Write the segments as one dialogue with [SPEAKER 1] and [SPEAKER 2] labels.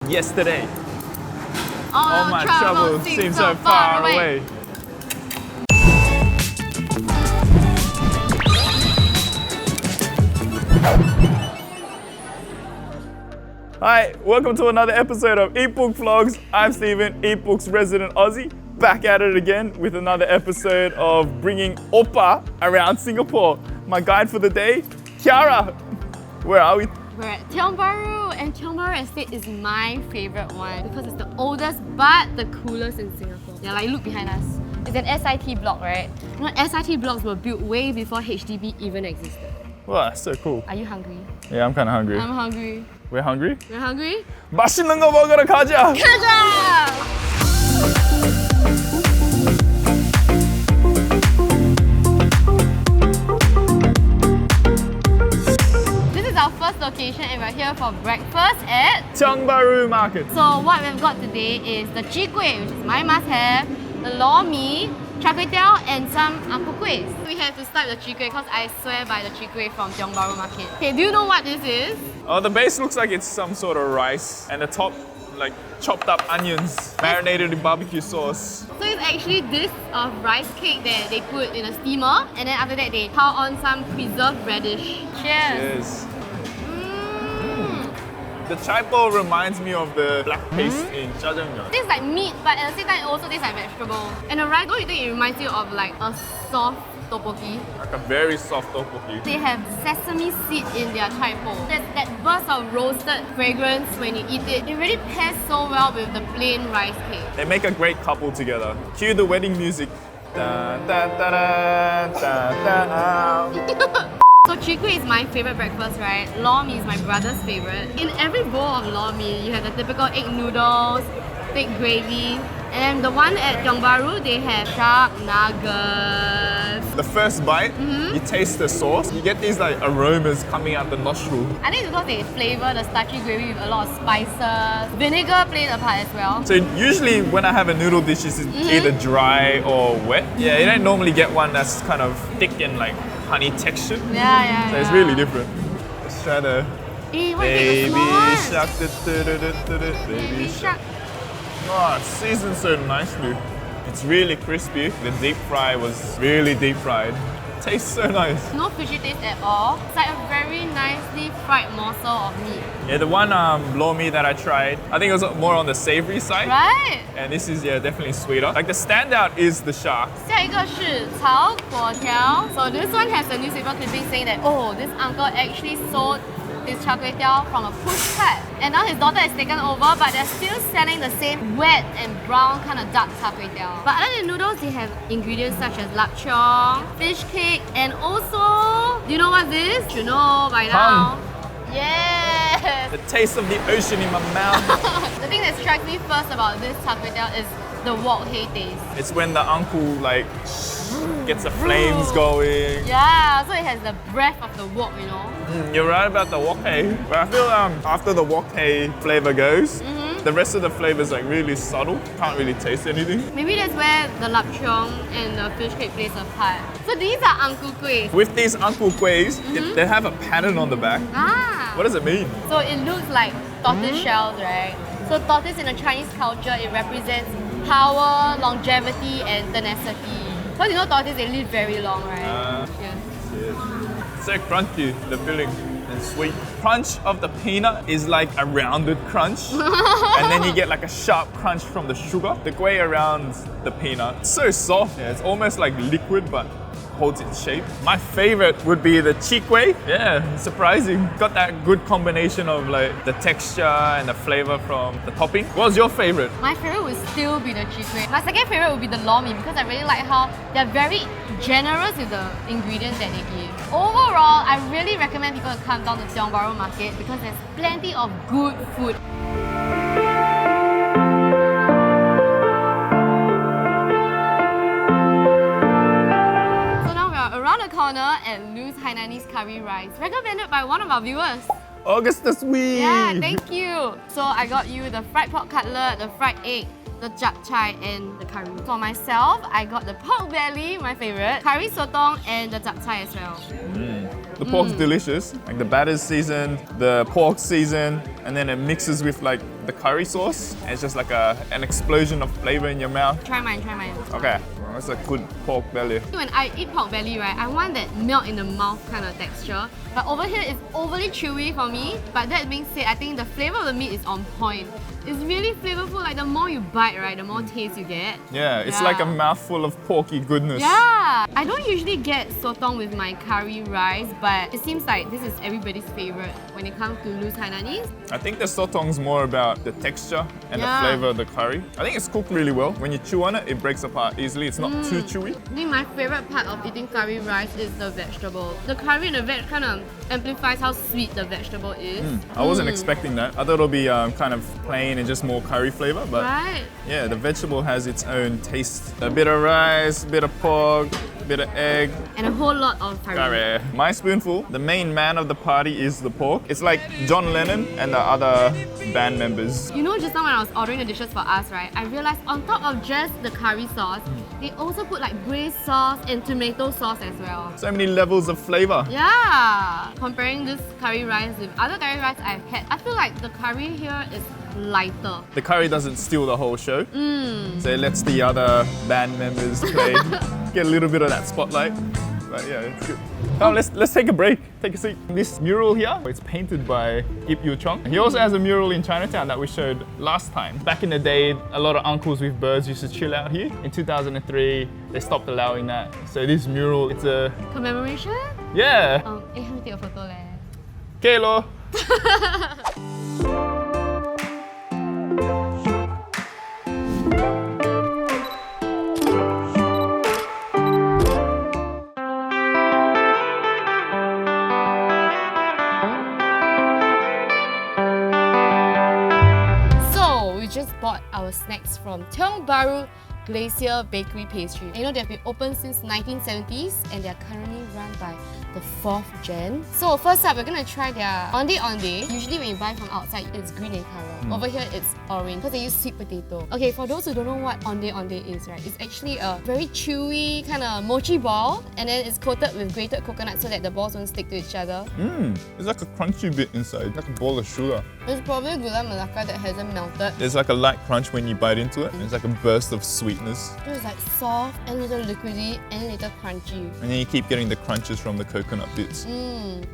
[SPEAKER 1] yesterday.
[SPEAKER 2] All
[SPEAKER 1] my troubles seem so far away. Hi, welcome to another episode of Eat Book Vlogs. I'm Steven, Eat Book's resident Aussie, back at it again with another episode of Bringing Oppa Around Singapore. My guide for the day, Chiara. Where are we?
[SPEAKER 2] We're at Tiong Bahru, and Tiong Bahru Estate is my favourite one because it's the oldest but the coolest in Singapore. Yeah, like look behind us. It's an SIT block, right? You know, SIT blocks were built way before HDB even existed.
[SPEAKER 1] Wow, that's so cool.
[SPEAKER 2] Are you hungry?
[SPEAKER 1] Yeah, I'm kind of hungry.
[SPEAKER 2] I'm hungry.
[SPEAKER 1] We're hungry?
[SPEAKER 2] You're hungry?
[SPEAKER 1] 맛있는 거 먹으러 가자!
[SPEAKER 2] 가자! This is our first location and we're here for breakfast at
[SPEAKER 1] Tiong Bahru Market.
[SPEAKER 2] So what we've got today is the Kueh, which is my must-have, the Lor Mee, Char and some Kueh. We have to start with the Kueh because I swear by the Kueh from Tiong Bahru Market. Okay, do you know what this is?
[SPEAKER 1] Oh, the base looks like it's some sort of rice, and the top, like chopped up onions, marinated in barbecue sauce.
[SPEAKER 2] So it's actually this rice cake that they put in a steamer, and then after that they pour on some preserved radish. Cheers!
[SPEAKER 1] Cheers. The chai po reminds me of the black paste in jjajangmyeon.
[SPEAKER 2] It tastes like meat, but at the same time it also tastes like vegetable. And the rice, don't you think it reminds you of like a soft tteokbokki?
[SPEAKER 1] Like a very soft tteokbokki.
[SPEAKER 2] They have sesame seed in their chai po. There's that burst of roasted fragrance when you eat it. It really pairs so well with the plain rice cake.
[SPEAKER 1] They make a great couple together. Cue the wedding music. Da, da, da, da, da, da.
[SPEAKER 2] So Kueh is my favourite breakfast, right? Lor Mee is my brother's favourite. In every bowl of Lor Mee, you have the typical egg noodles, thick gravy, and the one at Tiong Bahru, they have shark nuggets.
[SPEAKER 1] The first bite, you taste the sauce. You get these like aromas coming out the nostril.
[SPEAKER 2] I think it's because they flavour the starchy gravy with a lot of spices. Vinegar played a part as well.
[SPEAKER 1] So usually when I have a noodle dish, it's either dry or wet. Yeah, you don't normally get one that's kind of thick and like honey texture.
[SPEAKER 2] Yeah.
[SPEAKER 1] So it's really different. Let's try the
[SPEAKER 2] baby
[SPEAKER 1] shark. Baby shark. Oh, it's seasoned so nicely. It's really crispy. The deep fry was really deep fried. Tastes so nice.
[SPEAKER 2] No fishy taste at all. It's like a very nicely fried morsel of meat.
[SPEAKER 1] Yeah, the one Lor Mee that I tried, I think it was more on the savory side.
[SPEAKER 2] Right?
[SPEAKER 1] And this is definitely sweeter. Like the standout is the shark.
[SPEAKER 2] 下一个是炒粿条. So this one has a newspaper clipping saying that, oh, this uncle actually sold his char kway teow from a push cart. And now his daughter has taken over, but they're still selling the same wet and brown kind of dark char kway teow. But other than noodles, they have ingredients such as lapchong, fish cake, and also, do you know what this? You know by now. Yes!
[SPEAKER 1] The taste of the ocean in my mouth.
[SPEAKER 2] The thing that strikes me first about this char kway teow is the wok hei taste.
[SPEAKER 1] It's when the uncle like gets the flames going.
[SPEAKER 2] Yeah, so it has the breath of the wok, you know.
[SPEAKER 1] You're right about the wok hei. But I feel after the wok hei flavor goes, the rest of the flavor is like really subtle. Can't really taste anything.
[SPEAKER 2] Maybe that's where the lapchong and the fish cake plays a part. So these are Uncle Kueh.
[SPEAKER 1] With these Uncle Quays, they have a pattern on the back.
[SPEAKER 2] Ah.
[SPEAKER 1] What does it mean?
[SPEAKER 2] So it looks like tortoise shells, right? So tortoise in the Chinese culture, it represents power, longevity, and tenacity. Because you know tortoise, they live very long, right?
[SPEAKER 1] Yes. It's so crunchy, the filling, and sweet. Crunch of the peanut is like a rounded crunch. And then you get like a sharp crunch from the sugar. The Kway around the peanut. It's so soft. Yeah, it's almost like liquid, but holds its shape. My favorite would be the Kway. Yeah, surprising. Got that good combination of like the texture and the flavor from the topping. What's your favorite?
[SPEAKER 2] My favorite would still be the Kueh. My second favorite would be the Lor Mee because I really like how they're very generous with the ingredients that they give. Overall, I really recommend people to come down to Tiong Bahru Market because there's plenty of good food. Around the corner at Lou's Hainanese curry rice, recommended by one of our viewers.
[SPEAKER 1] Augustus Wee!
[SPEAKER 2] Yeah, thank you. So I got you the fried pork cutlet, the fried egg, the japchae, and the curry. For myself, I got the pork belly, my favorite, curry sotong, and the japchae as well.
[SPEAKER 1] The pork's delicious. Like the batter's seasoned, the pork's seasoned, and then it mixes with like the curry sauce. And it's just like an explosion of flavor in your mouth.
[SPEAKER 2] Try mine, try mine.
[SPEAKER 1] Okay, that's a good pork belly.
[SPEAKER 2] When I eat pork belly, right, I want that melt in the mouth kind of texture. But over here, it's overly chewy for me. But that being said, I think the flavor of the meat is on point. It's really flavorful. Like the more you bite, right, the more taste you get.
[SPEAKER 1] Yeah, it's like a mouthful of porky goodness.
[SPEAKER 2] Yeah, I don't usually get sotong with my curry rice, but it seems like this is everybody's favorite when it comes to loose Hainanese.
[SPEAKER 1] I think the sotong's more about the texture and the flavor of the curry. I think it's cooked really well. When you chew on it, it breaks apart easily. It's not too chewy.
[SPEAKER 2] I think my favorite part of eating curry rice is the vegetable. The curry and the veg kind of amplifies how sweet the vegetable is.
[SPEAKER 1] I wasn't expecting that. I thought it'll be kind of plain and just more curry flavor, but yeah, the vegetable has its own taste. A bit of rice, a bit of pork, a bit of egg,
[SPEAKER 2] and a whole lot of curry.
[SPEAKER 1] My spoonful, the main man of the party is the pork. It's like John Lennon and the other band members.
[SPEAKER 2] You know, just now when I was ordering the dishes for us, right, I realized on top of just the curry sauce, they also put like braised sauce and tomato sauce as well.
[SPEAKER 1] So many levels of flavor.
[SPEAKER 2] Yeah! Comparing this curry rice with other curry rice I've had, I feel like the curry here is lighter.
[SPEAKER 1] The curry doesn't steal the whole show. So it lets the other band members play, get a little bit of that spotlight. But yeah, it's good. Now let's take a break, take a seat. This mural here, it's painted by Ip Yu Chong. He also has a mural in Chinatown that we showed last time. Back in the day, a lot of uncles with birds used to chill out here. In 2003, they stopped allowing that. So this mural, it's a...
[SPEAKER 2] commemoration?
[SPEAKER 1] Yeah!
[SPEAKER 2] Help me take a photo leh.
[SPEAKER 1] Okay, Lor.
[SPEAKER 2] Bought our snacks from Tiong Bahru Galicier Bakery Pastry. And you know, they've been open since 1970s and they're currently run by the 4th gen. So first up, we're gonna try their ondeh. Usually when you buy from outside, it's green in color. Over here, it's orange because they use sweet potato. Okay, for those who don't know what ondeh is, right, it's actually a very chewy kind of mochi ball, and then it's coated with grated coconut so that the balls don't stick to each other.
[SPEAKER 1] It's like a crunchy bit inside, like a ball of sugar.
[SPEAKER 2] It's probably gula melaka that hasn't melted.
[SPEAKER 1] There's like a light crunch when you bite into it. It's like a burst of sweetness.
[SPEAKER 2] So it's like soft and a little liquidy and a little crunchy.
[SPEAKER 1] And then you keep getting the crunches from the coconut bits.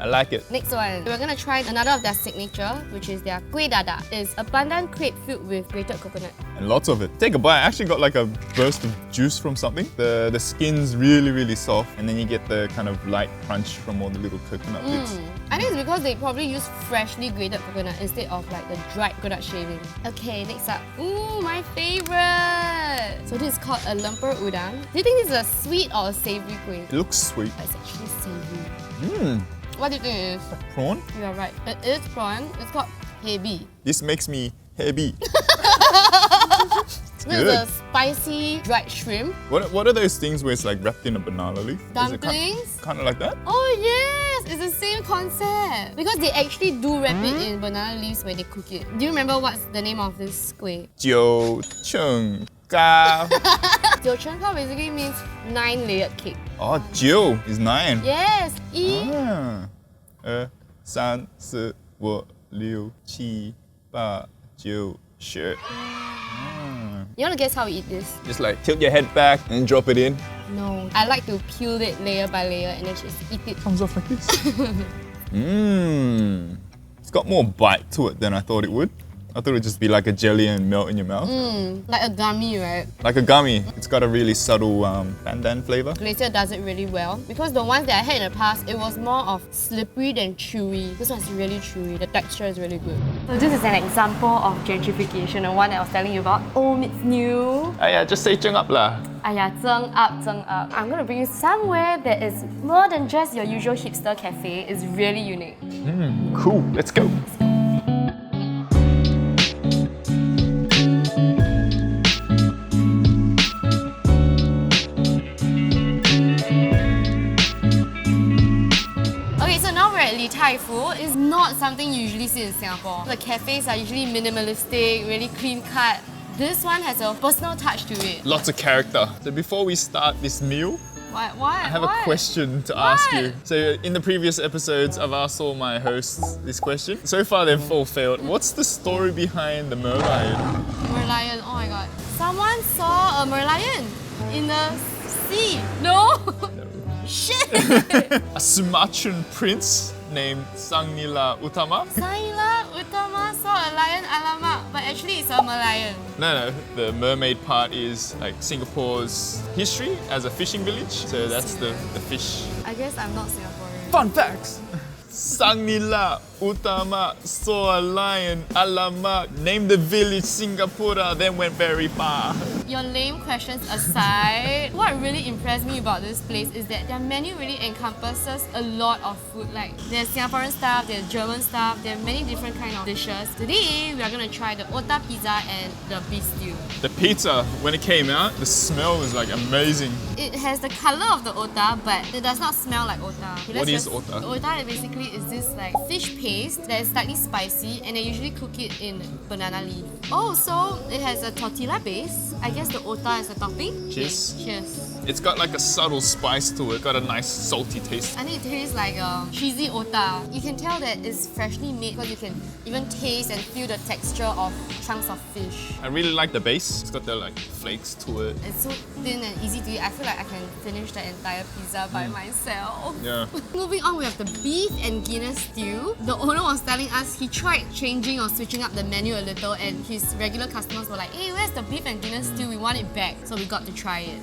[SPEAKER 1] I like it.
[SPEAKER 2] Next one, we're gonna try another of their signature, which is their Kueh dada. It's a pandan crepe filled with grated coconut.
[SPEAKER 1] And lots of it. Take a bite. I actually got like a burst of juice from something. The skin's really soft, and then you get the kind of light crunch from all the little coconut bits.
[SPEAKER 2] I think it's because they probably use freshly grated coconut instead of like the dried coconut shaving. Okay, next up. Ooh, my favorite! So this is called a lemper udang. Do you think this is a sweet or a savory kueh?
[SPEAKER 1] It looks sweet.
[SPEAKER 2] It's actually savory. What do you think it is?
[SPEAKER 1] Prawn?
[SPEAKER 2] You're right. It is prawn. It's called hebi.
[SPEAKER 1] This makes me heavy.
[SPEAKER 2] This is a spicy dried shrimp.
[SPEAKER 1] What are those things where it's like wrapped in a banana leaf?
[SPEAKER 2] Dumplings?
[SPEAKER 1] Kind of like that?
[SPEAKER 2] Oh yes! It's the same concept. Because they actually do wrap it in banana leaves when they cook it. Do you remember what's the name of this kueh?
[SPEAKER 1] Teochew.
[SPEAKER 2] Teochew basically means 9-layered cake.
[SPEAKER 1] Oh, jiu is 9.
[SPEAKER 2] Yes! 1,
[SPEAKER 1] 2, 3, 4, 5, 6, 7, 8, 9, 10.
[SPEAKER 2] You want to guess how we eat this?
[SPEAKER 1] Just like tilt your head back and drop it in.
[SPEAKER 2] No. I like to peel it layer by layer and then just eat it.
[SPEAKER 1] Comes off like this. It's got more bite to it than I thought it would. I thought it would just be like a jelly and melt in your mouth.
[SPEAKER 2] Like a gummy, right?
[SPEAKER 1] Like a gummy. It's got a really subtle pandan flavor.
[SPEAKER 2] Galicier does it really well because the ones that I had in the past, it was more of slippery than chewy. This one's really chewy. The texture is really good. So this is an example of gentrification, the one that I was telling you about. Old meets new.
[SPEAKER 1] Yeah, just say zheng up lah.
[SPEAKER 2] Zheng up. I'm gonna bring you somewhere that is more than just your usual hipster cafe. It's really unique.
[SPEAKER 1] Cool, let's go.
[SPEAKER 2] Tai Fu is not something you usually see in Singapore. The cafes are usually minimalistic, really clean cut. This one has a personal touch to it.
[SPEAKER 1] Lots of character. So before we start this meal,
[SPEAKER 2] What?
[SPEAKER 1] I have a question to ask you. So in the previous episodes, I've asked all my hosts this question. So far, they've all failed. What's the story behind the merlion?
[SPEAKER 2] Merlion, oh my god. Someone saw a merlion in the sea. No? Shit!
[SPEAKER 1] A Sumatran prince named Sangnila Utama.
[SPEAKER 2] Sanila Utama saw a lion, alamak, but actually it's a Merlion.
[SPEAKER 1] No, the mermaid part is like Singapore's history as a fishing village. So that's the fish.
[SPEAKER 2] I guess I'm not Singaporean.
[SPEAKER 1] Fun facts! Sangnila Utama saw a lion, alamak, named the village Singapura, then went very far.
[SPEAKER 2] Your lame questions aside, what really impressed me about this place is that their menu really encompasses a lot of food. Like there's Singaporean stuff, there's German stuff, there are many different kind of dishes. Today we are going to try the Otta pizza and the beef stew.
[SPEAKER 1] The pizza, when it came out, the smell was like amazing.
[SPEAKER 2] It has the color of the Otta, but it does not smell like Otta. Okay,
[SPEAKER 1] What is Otta?
[SPEAKER 2] Otta basically is this like fish paste that is slightly spicy, and they usually cook it in banana leaf. Oh, so it has a tortilla base. I guess the Otta is a topping.
[SPEAKER 1] Cheers.
[SPEAKER 2] Cheers.
[SPEAKER 1] It's got like a subtle spice to it, got a nice salty taste.
[SPEAKER 2] And it tastes like a cheesy Otta. You can tell that it's freshly made because you can even taste and feel the texture of chunks of fish.
[SPEAKER 1] I really like the base. It's got the like flakes to it.
[SPEAKER 2] It's so thin and easy to eat. I feel like I can finish the entire pizza by myself.
[SPEAKER 1] Yeah.
[SPEAKER 2] Moving on, we have the beef and Guinness stew. The owner was telling us he tried changing or switching up the menu a little, and his regular customers were like, hey, where's the beef and Guinness stew? We want it back. So we got to try it.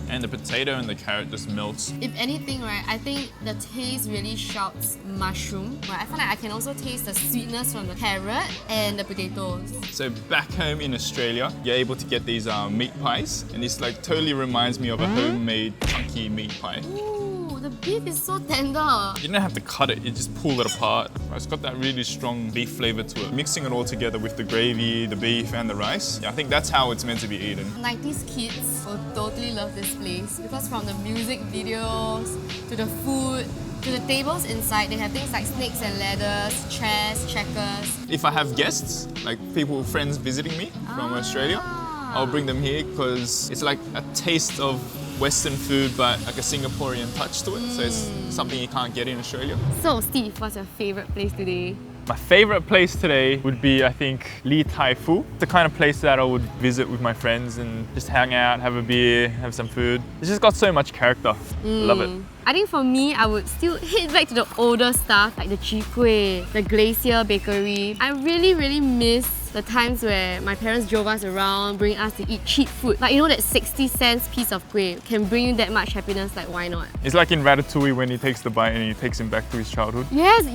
[SPEAKER 1] And the potato and the carrot just melts.
[SPEAKER 2] If anything, right, I think the taste really shouts mushroom. Right? I feel like I can also taste the sweetness from the carrot and the potatoes.
[SPEAKER 1] So back home in Australia, you're able to get these meat pies, and this like totally reminds me of a homemade chunky meat pie.
[SPEAKER 2] Ooh, the beef is so tender.
[SPEAKER 1] You don't have to cut it, you just pull it apart. It's got that really strong beef flavor to it. Mixing it all together with the gravy, the beef and the rice, yeah, I think that's how it's meant to be eaten.
[SPEAKER 2] 90s kids will totally love this place because from the music videos to the food to the tables inside, they have things like snakes and ladders, chairs, checkers.
[SPEAKER 1] If I have guests, like people, friends visiting me from Australia, I'll bring them here because it's like a taste of Western food but like a Singaporean touch to it. So it's something you can't get in Australia.
[SPEAKER 2] So Steve, what's your favourite place today?
[SPEAKER 1] My favorite place today would be, I think, Tai Fu. It's the kind of place that I would visit with my friends and just hang out, have a beer, have some food. It's just got so much character. Love it.
[SPEAKER 2] I think for me, I would still head back to the older stuff like the Kueh, the Galicier bakery. I really miss the times where my parents drove us around, bringing us to eat cheap food. Like, you know, that 60 cents piece of Kway can bring you that much happiness, like why not?
[SPEAKER 1] It's like in Ratatouille when he takes the bite and he takes him back to his childhood.
[SPEAKER 2] Yes,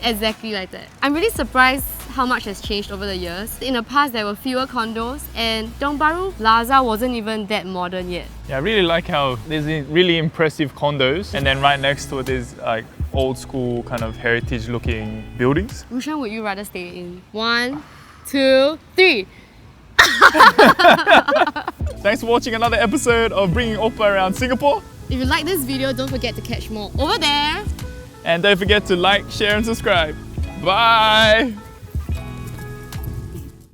[SPEAKER 2] exactly like that. I'm really surprised how much has changed over the years. In the past, there were fewer condos, and Tiong Bahru Plaza wasn't even that modern yet.
[SPEAKER 1] Yeah, I really like how there's really impressive condos, and then right next to it there's like old school kind of heritage looking buildings.
[SPEAKER 2] Which one would you rather stay in? 1, 2, 3.
[SPEAKER 1] Thanks for watching another episode of Bringing Oppa Around Singapore.
[SPEAKER 2] If you like this video, don't forget to catch more over there.
[SPEAKER 1] And don't forget to like, share and subscribe. Bye!